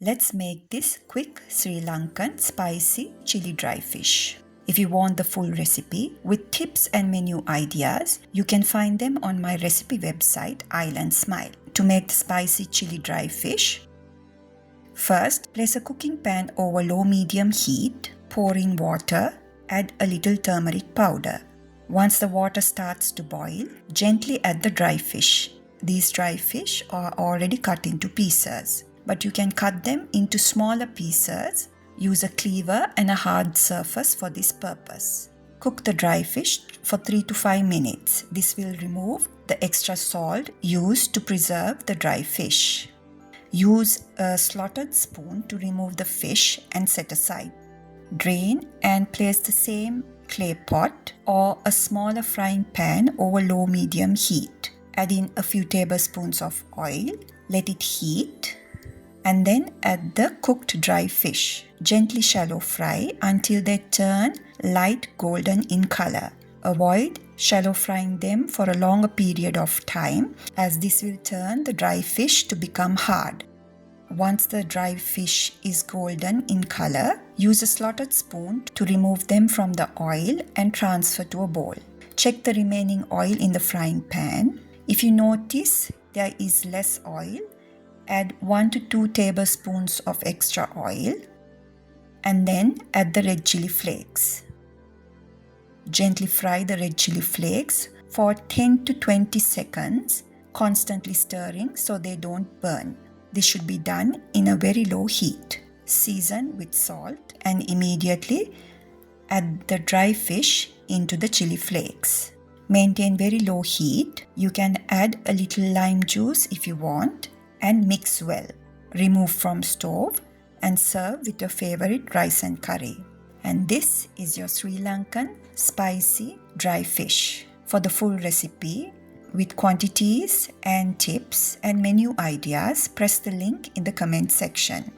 Let's make this quick Sri Lankan spicy chili dry fish. If you want the full recipe with tips and menu ideas, you can find them on my recipe website Island Smile. To make the spicy chili dry fish, first place a cooking pan over low-medium heat, pour in water, add a little turmeric powder. Once the water starts to boil, gently add the dry fish. These dry fish are already cut into pieces, but you can cut them into smaller pieces. Use a cleaver and a hard surface for this purpose. Cook the dry fish for 3 to 5 minutes. This will remove the extra salt used to preserve the dry fish. Use a slotted spoon to remove the fish and set aside. Drain and place the same clay pot or a smaller frying pan over low-medium heat. Add in a few tablespoons of oil. Let it heat. And then add the cooked dry fish. Gently shallow fry until they turn light golden in color. Avoid shallow frying them for a longer period of time, as this will turn the dry fish to become hard. Once the dry fish is golden in color, use a slotted spoon to remove them from the oil and transfer to a bowl. Check the remaining oil in the frying pan. If you notice there is less oil, add 1 to 2 tablespoons of extra oil and then add the red chili flakes. Gently fry the red chili flakes for 10 to 20 seconds, constantly stirring so they don't burn. This should be done in a very low heat. Season with salt and immediately add the dry fish into the chili flakes. Maintain very low heat. You can add a little lime juice if you want and mix well. Remove from stove and serve with your favorite rice and curry. And this is your Sri Lankan spicy dry fish. For the full recipe with quantities and tips and menu ideas, press the link in the comment section.